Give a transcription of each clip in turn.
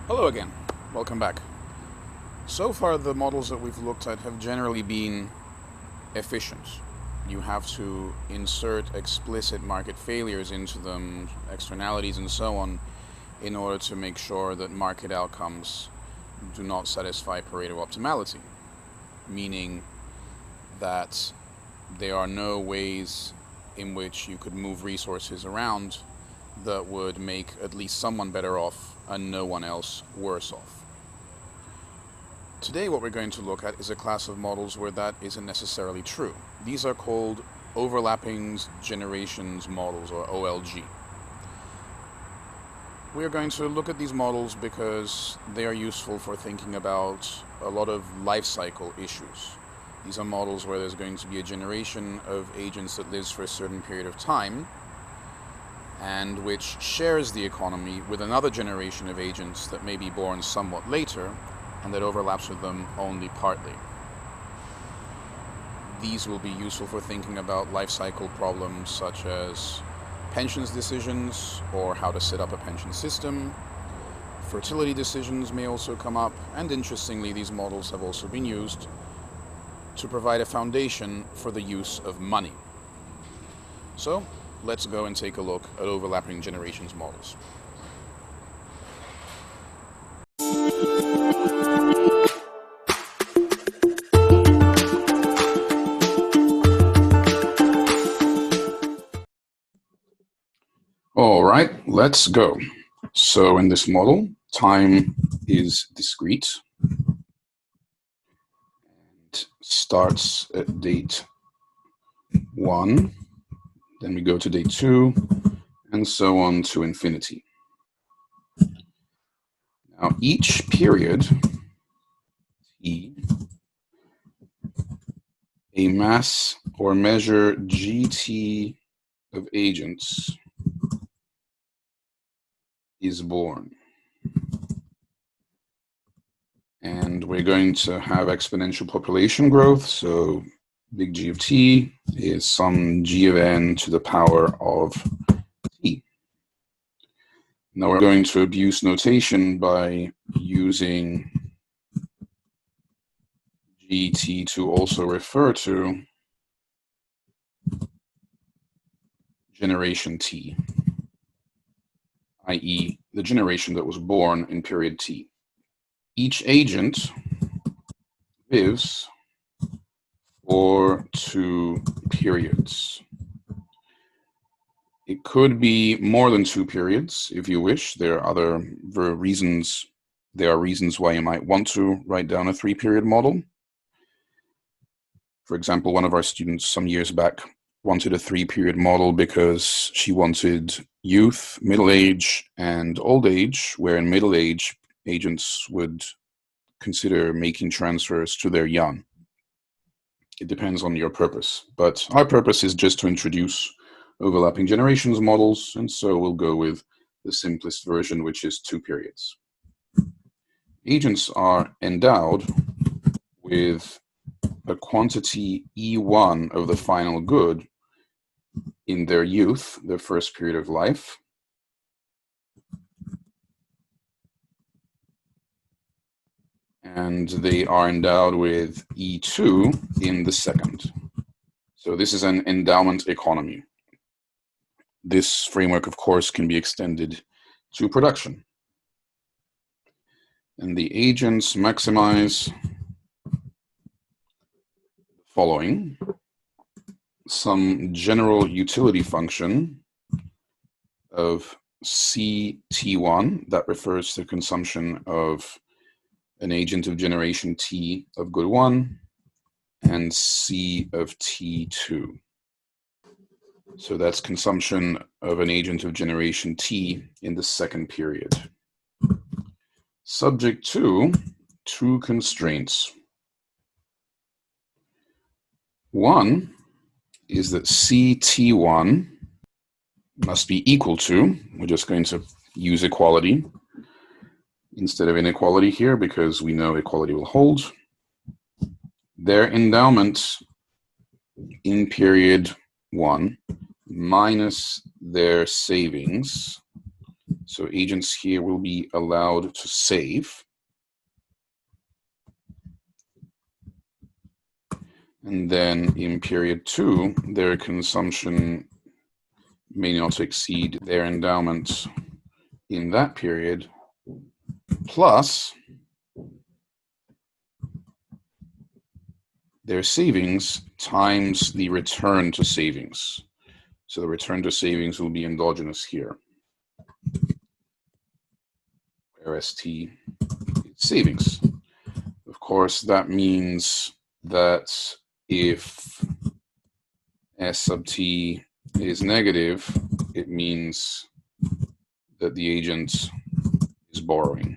Hello again, welcome back. So far the models that we've looked at have generally been efficient. You have to insert explicit market failures into them, externalities and so on, in order to make sure that market outcomes do not satisfy Pareto optimality, meaning that there are no ways in which you could move resources around that would make at least someone better off and no one else worse off. Today what we're going to look at is a class of models where that isn't necessarily true. These are called overlapping generations models, or OLG. We are going to look at these models because they are useful for thinking about a lot of life cycle issues. These are models where there's going to be a generation of agents that lives for a certain period of time and which shares the economy with another generation of agents that may be born somewhat later and that overlaps with them only partly. These will be useful for thinking about life cycle problems such as pensions decisions or how to set up a pension system. Fertility decisions may also come up, and interestingly, these models have also been used to provide a foundation for the use of money. So, let's go and take a look at overlapping generations models. All right, let's go. So in this model, time is discrete and starts at date 1, then we go to date 2, and so on to infinity. Now each period, T, a mass or measure GT of agents is born. And we're going to have exponential population growth, so big G of t is some g of n to the power of t. Now we're going to abuse notation by using gt to also refer to generation t, i.e. the generation that was born in period t. Each agent lives for 2 periods. It could be more than 2 periods if you wish. There are reasons why you might want to write down a 3-period model. For example, one of our students some years back wanted a 3-period model because she wanted youth, middle age, and old age, where in middle age, agents would consider making transfers to their young. It depends on your purpose, but our purpose is just to introduce overlapping generations models, and so we'll go with the simplest version, which is 2 periods. Agents are endowed with a quantity E1 of the final good in their youth, their first period of life, and they are endowed with E2 in the second. So this is an endowment economy. This framework, of course, can be extended to production. And the agents maximize the following: some general utility function of CT1 that refers to consumption of an agent of generation T of good 1 and C of T2. So that's consumption of an agent of generation T in the second period. Subject to 2 constraints. One is that CT1 must be equal to, we're just going to use equality instead of inequality here because we know equality will hold, their endowment in period 1 minus their savings So agents here will be allowed to save. And then in period 2, their consumption may not exceed their endowment in that period, plus their savings times the return to savings. So the return to savings will be endogenous here, where ST is savings. Of course, that means that if S sub t is negative, it means that the agent is borrowing.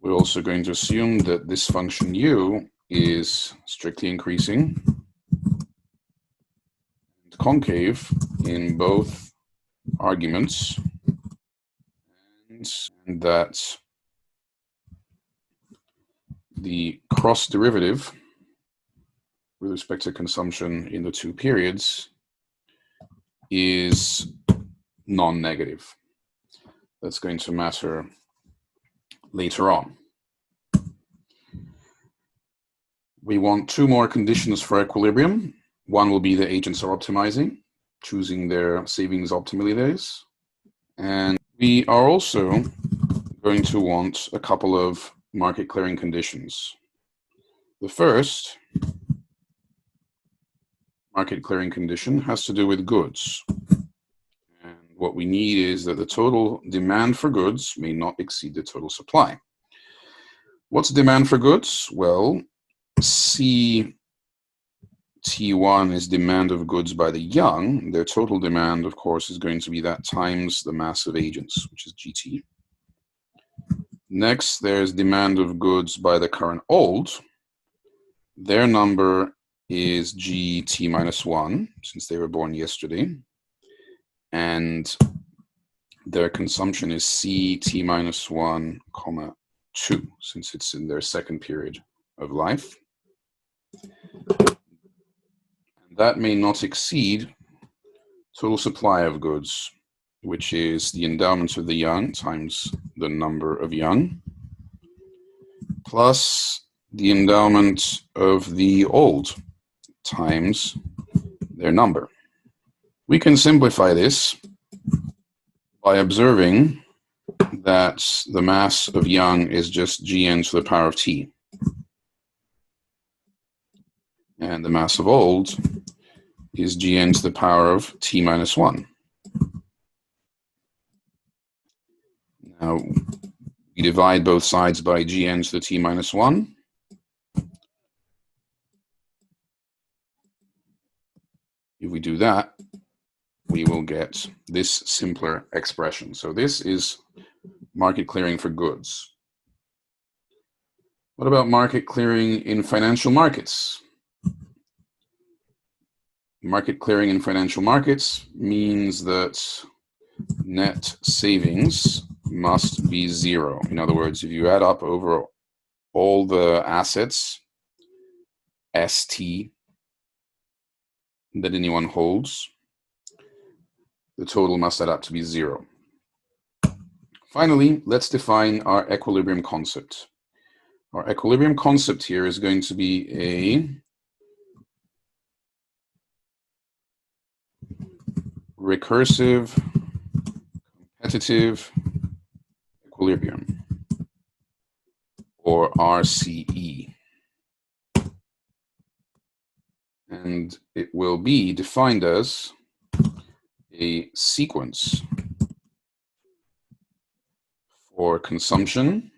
We're also going to assume that this function u is strictly increasing and concave in both arguments, and that the cross derivative with respect to consumption in the 2 periods is non-negative. That's going to matter later on. We want 2 more conditions for equilibrium. One will be the agents are optimizing, choosing their savings optimally days. And we are also going to want a couple of market clearing conditions. The first market clearing condition has to do with goods. And what we need is that the total demand for goods may not exceed the total supply. What's demand for goods? Well, CT1 is demand of goods by the young. Their total demand, of course, is going to be that times the mass of agents, which is GT. Next, there's demand of goods by the current old. Their number is GT minus 1, since they were born yesterday. And their consumption is CT minus 1, 2, since it's in their second period of life. And that may not exceed total supply of goods, which is the endowment of the young times the number of young, plus the endowment of the old times their number. We can simplify this by observing that the mass of young is just Gn to the power of t. And the mass of old is Gn to the power of t minus 1. Now, we divide both sides by Gn to the t minus 1. If we do that, we will get this simpler expression. So this is market clearing for goods. What about market clearing in financial markets? Market clearing in financial markets means that net savings must be 0. In other words, if you add up over all the assets, ST, that anyone holds, the total must add up to be 0. Finally, let's define our equilibrium concept. Our equilibrium concept here is going to be a recursive competitive equilibrium, or RCE. And it will be defined as a sequence for consumption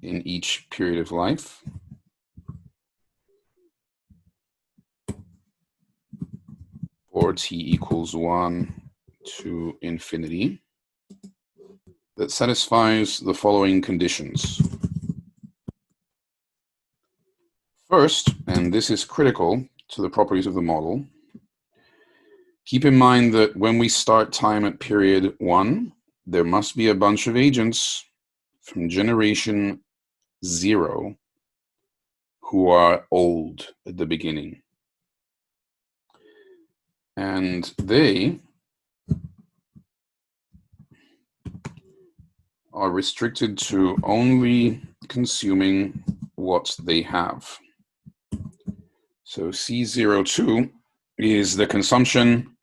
in each period of life for t equals 1 to infinity that satisfies the following conditions. First, and this is critical to the properties of the model, keep in mind that when we start time at period 1, there must be a bunch of agents from generation 0 who are old at the beginning. And they are restricted to only consuming what they have. So C02 is the consumption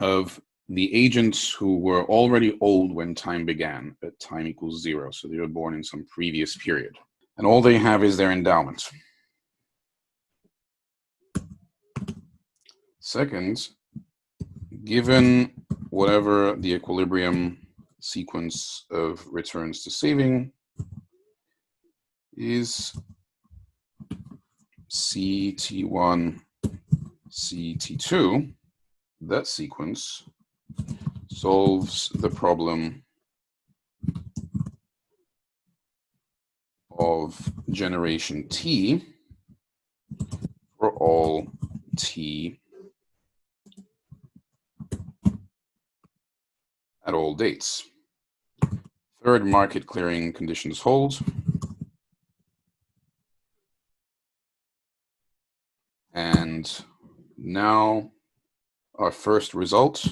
of the agents who were already old when time began, at time equals 0. So they were born in some previous period. And all they have is their endowment. Second, given whatever the equilibrium sequence of returns to saving is CT1, CT2, that sequence solves the problem of generation T for all T at all dates. Third, market clearing conditions hold. And now our first result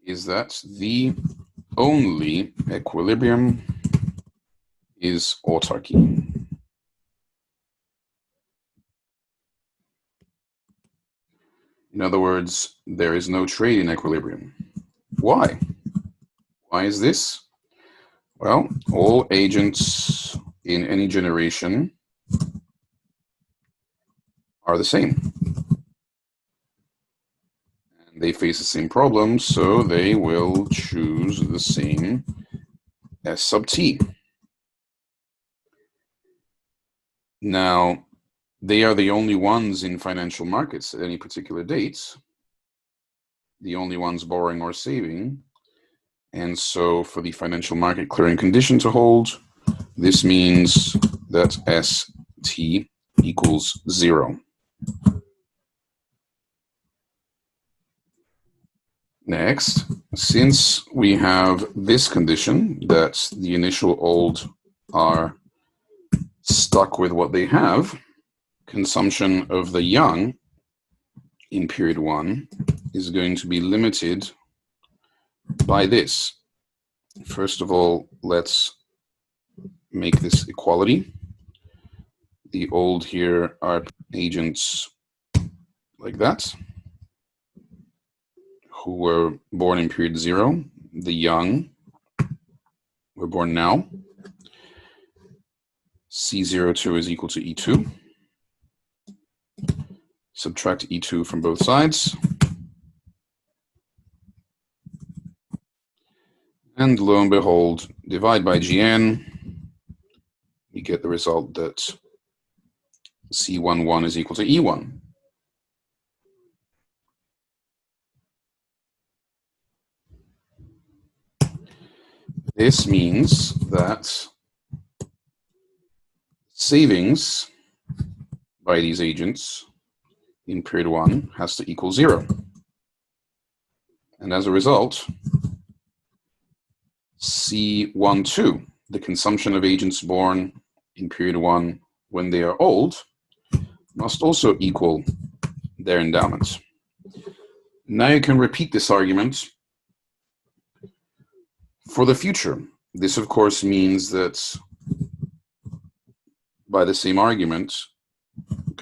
is that the only equilibrium is autarky. In other words, there is no trade in equilibrium. Why? Why is this? Well, all agents in any generation are the same. And they face the same problem, so they will choose the same S sub t. Now, they are the only ones in financial markets at any particular date, the only ones borrowing or saving. And so for the financial market clearing condition to hold, this means that ST equals 0. Next, since we have this condition that the initial old are stuck with what they have, consumption of the young in period 1 is going to be limited by this. First of all, let's make this equality. The old here are agents like that, who were born in period 0. The young were born now. C02 is equal to E2. Subtract E2 from both sides. And lo and behold, divide by Gn, we get the result that C11 is equal to E1. This means that savings by these agents in period 1 has to equal 0. And as a result, C12, the consumption of agents born in period 1 when they are old, must also equal their endowment. Now you can repeat this argument for the future. This, of course, means that by the same argument,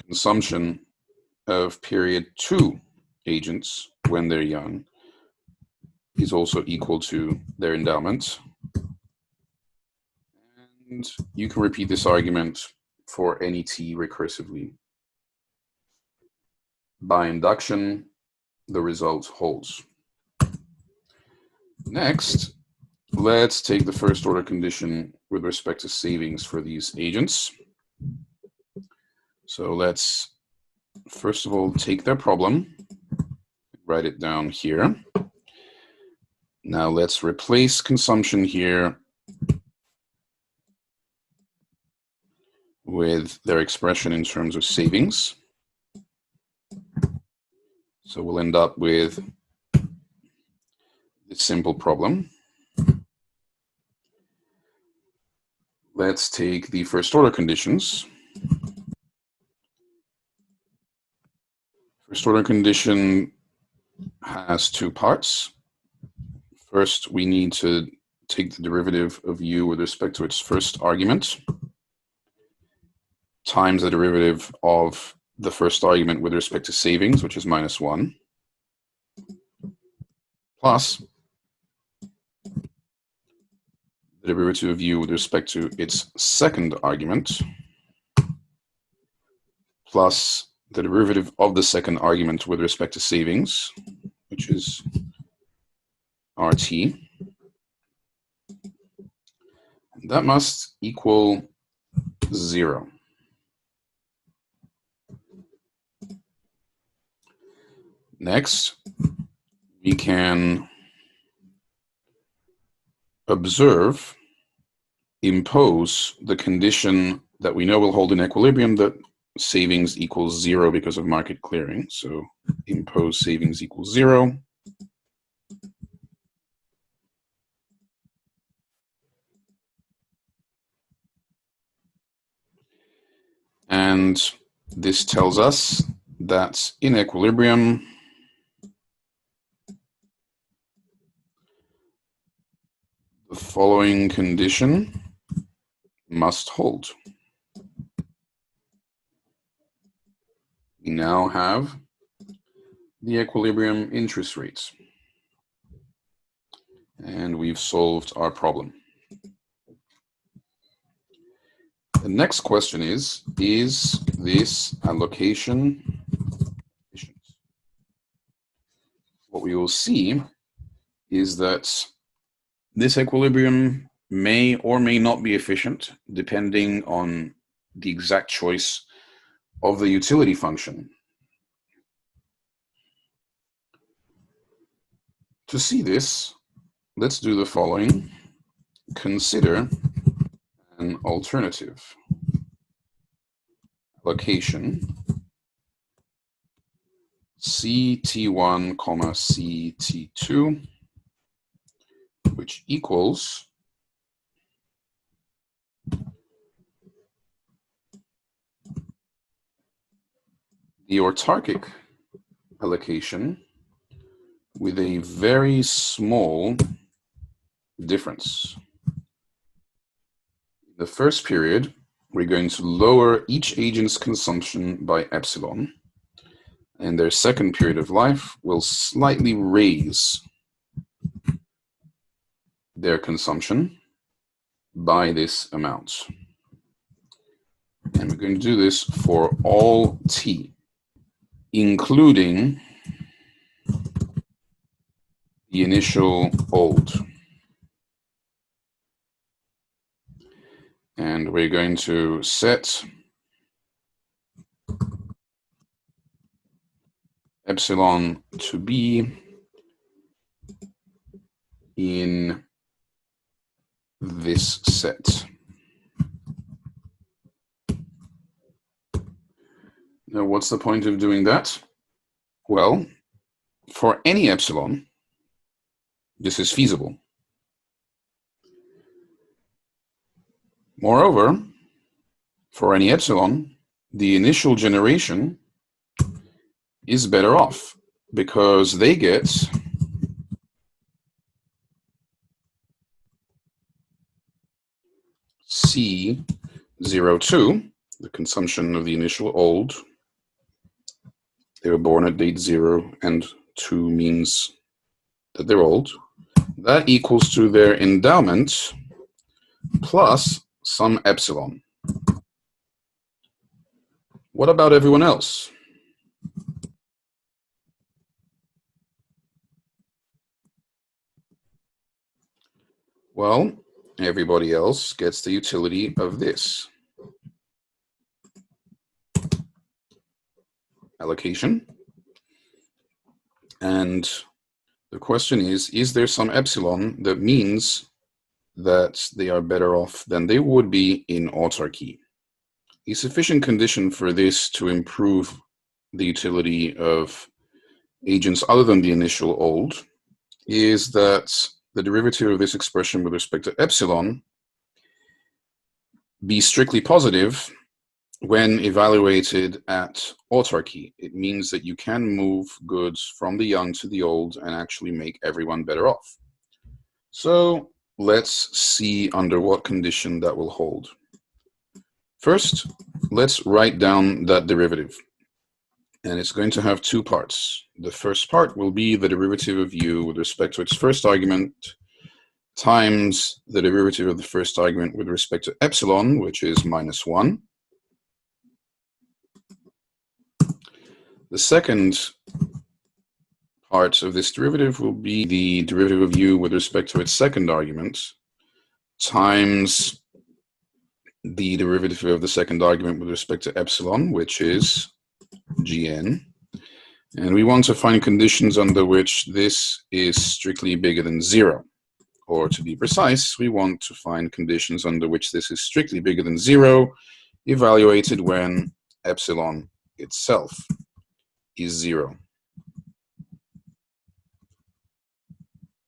consumption of period 2 agents when they're young is also equal to their endowment. And you can repeat this argument for any t recursively. By induction, the result holds. Next, let's take the first order condition with respect to savings for these agents. So let's first of all take their problem, write it down here. Now let's replace consumption here with their expression in terms of savings. So we'll end up with this simple problem. Let's take the first order conditions. First order condition has two parts. First, we need to take the derivative of u with respect to its first argument times the derivative of the first argument with respect to savings, which is -1, plus the derivative of u with respect to its second argument, plus the derivative of the second argument with respect to savings, which is RT. That must equal 0. Next, we can impose the condition that we know will hold in equilibrium, that savings equals 0 because of market clearing. So impose savings equals 0. And this tells us that in equilibrium, the following condition must hold. We now have the equilibrium interest rates, and we've solved our problem. The next question is this allocation efficient? What we will see is that this equilibrium may or may not be efficient, depending on the exact choice of the utility function. To see this, let's do the following. Consider an alternative allocation CT1, CT2, which equals the autarkic allocation with a very small difference. In the first period, we're going to lower each agent's consumption by epsilon, and their second period of life will slightly raise their consumption by this amount. And we're going to do this for all t, including the initial old. And we're going to set epsilon to be in this set. Now, what's the point of doing that? Well, for any epsilon, this is feasible. Moreover, for any epsilon, the initial generation is better off because they get C02, the consumption of the initial old. They were born at date 0, and 2 means that they're old. That equals to their endowment plus some epsilon. What about everyone else? Well, everybody else gets the utility of this allocation. And the question is there some epsilon that means that they are better off than they would be in autarky? A sufficient condition for this to improve the utility of agents other than the initial old is that the derivative of this expression with respect to epsilon be strictly positive when evaluated at autarky, it means that you can move goods from the young to the old and actually make everyone better off. So let's see under what condition that will hold. First, let's write down that derivative. And it's going to have two parts. The first part will be the derivative of u with respect to its first argument times the derivative of the first argument with respect to epsilon, which is -1. The second part of this derivative will be the derivative of u with respect to its second argument times the derivative of the second argument with respect to epsilon, which is gn. And we want to find conditions under which this is strictly bigger than 0. Or to be precise, we want to find conditions under which this is strictly bigger than 0, evaluated when epsilon itself is 0.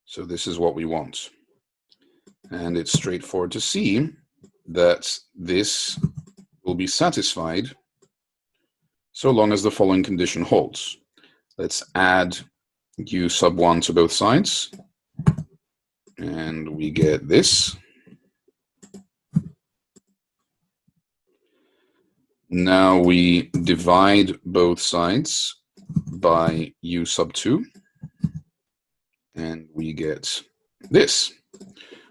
So this is what we want. And it's straightforward to see that this will be satisfied so long as the following condition holds. Let's add u sub 1 to both sides, and we get this. Now we divide both sides by u sub 2, and we get this.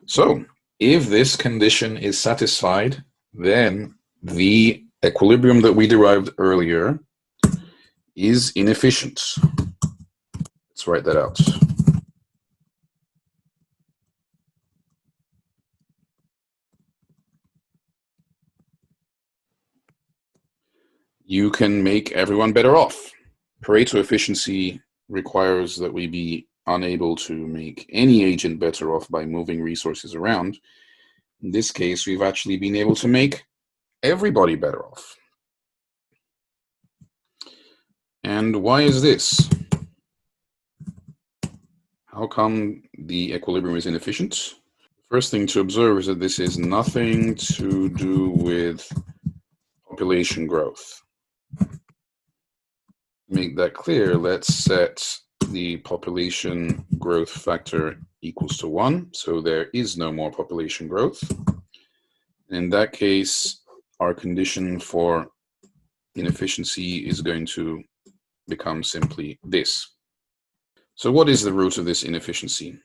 So if this condition is satisfied, then the equilibrium that we derived earlier is inefficient. Let's write that out. You can make everyone better off. Pareto efficiency requires that we be unable to make any agent better off by moving resources around. In this case, we've actually been able to make everybody better off. And why is this? How come the equilibrium is inefficient? First thing to observe is that this is nothing to do with population growth. To make that clear, let's set the population growth factor equals to 1, so there is no more population growth. In that case, our condition for inefficiency is going to become simply this. So what is the root of this inefficiency?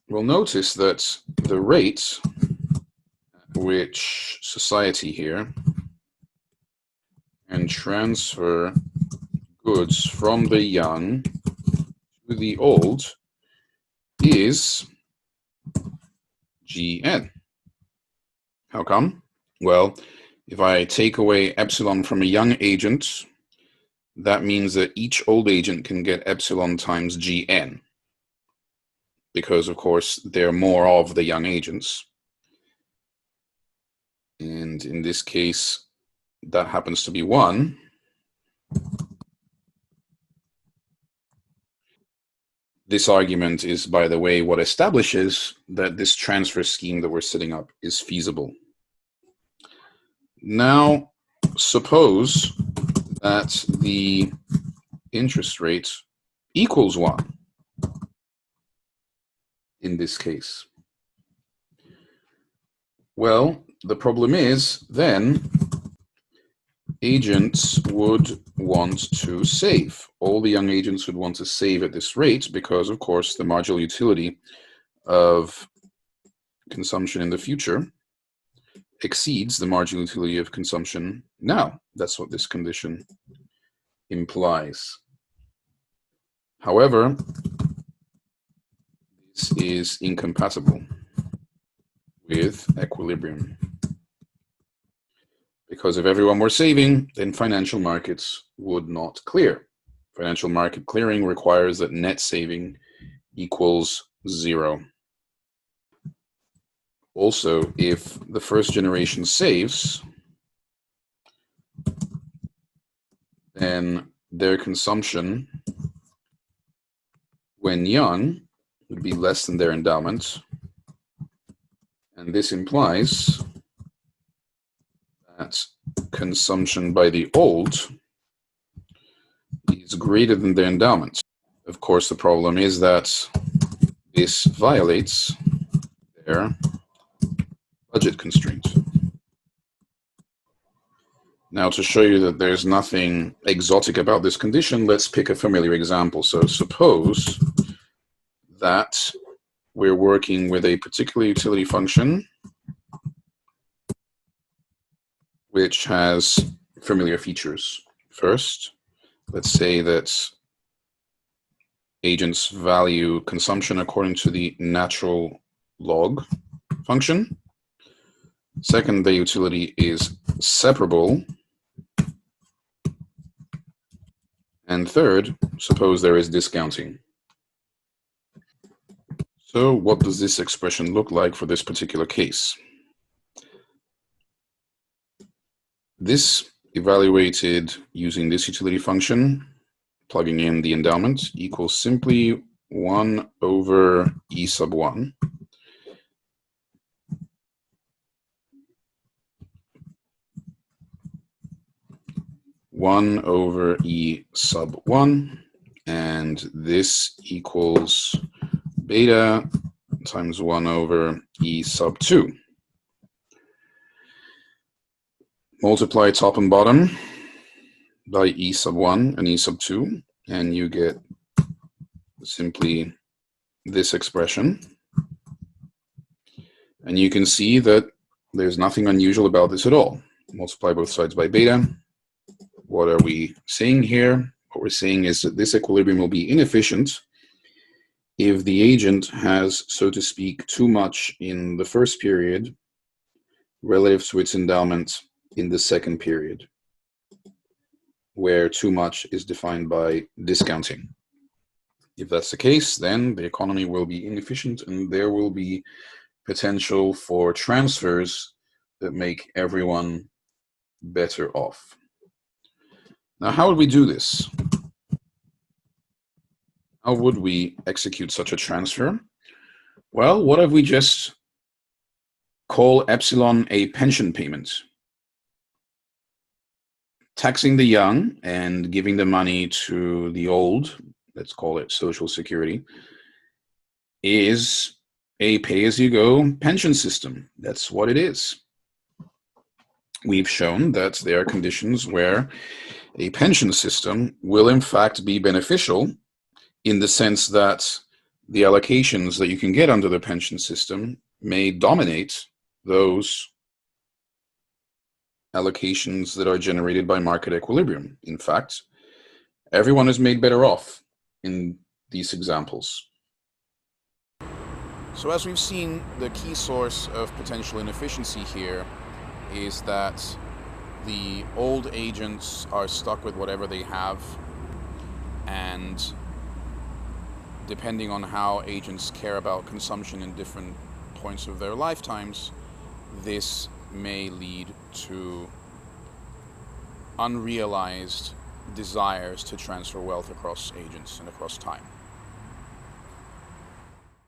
Well, notice that the rate at which society here can transfer goods from the young to the old is Gn. How come? Well, if I take away epsilon from a young agent, that means that each old agent can get epsilon times Gn, because of course there are more of the young agents. And in this case, that happens to be 1. This argument is, by the way, what establishes that this transfer scheme that we're setting up is feasible. Now, suppose that the interest rate equals 1 in this case. Well, the problem is then agents would want to save. All the young agents would want to save at this rate because, of course, the marginal utility of consumption in the future exceeds the marginal utility of consumption now. That's what this condition implies. However, this is incompatible with equilibrium. Because if everyone were saving, then financial markets would not clear. Financial market clearing requires that net saving equals 0. Also, if the first generation saves, then their consumption when young would be less than their endowment. And this implies that consumption by the old is greater than their endowment. Of course, the problem is that this violates their budget constraint. Now, to show you that there's nothing exotic about this condition, let's pick a familiar example. So suppose that we're working with a particular utility function which has familiar features. First, let's say that agents value consumption according to the natural log function. Second, the utility is separable. And third, suppose there is discounting. So what does this expression look like for this particular case? This evaluated using this utility function, plugging in the endowment, equals simply 1 over E sub 1. One over E sub 1, and this equals beta times 1 over E sub 2. Multiply top and bottom by E sub 1 and E sub 2, and you get simply this expression. And you can see that there's nothing unusual about this at all. Multiply both sides by beta. What are we saying here? What we're saying is that this equilibrium will be inefficient if the agent has, so to speak, too much in the first period relative to its endowment in the second period, where too much is defined by discounting. If that's the case, then the economy will be inefficient and there will be potential for transfers that make everyone better off. Now, how would we do this? How would we execute such a transfer? Well, what if we just call epsilon a pension payment? Taxing the young and giving the money to the old, let's call it Social Security, is a pay-as-you-go pension system. That's what it is. We've shown that there are conditions where a pension system will in fact be beneficial in the sense that the allocations that you can get under the pension system may dominate those allocations that are generated by market equilibrium. In fact, everyone is made better off in these examples. So as we've seen, the key source of potential inefficiency here is that the old agents are stuck with whatever they have, and depending on how agents care about consumption in different points of their lifetimes, this may lead to unrealized desires to transfer wealth across agents and across time.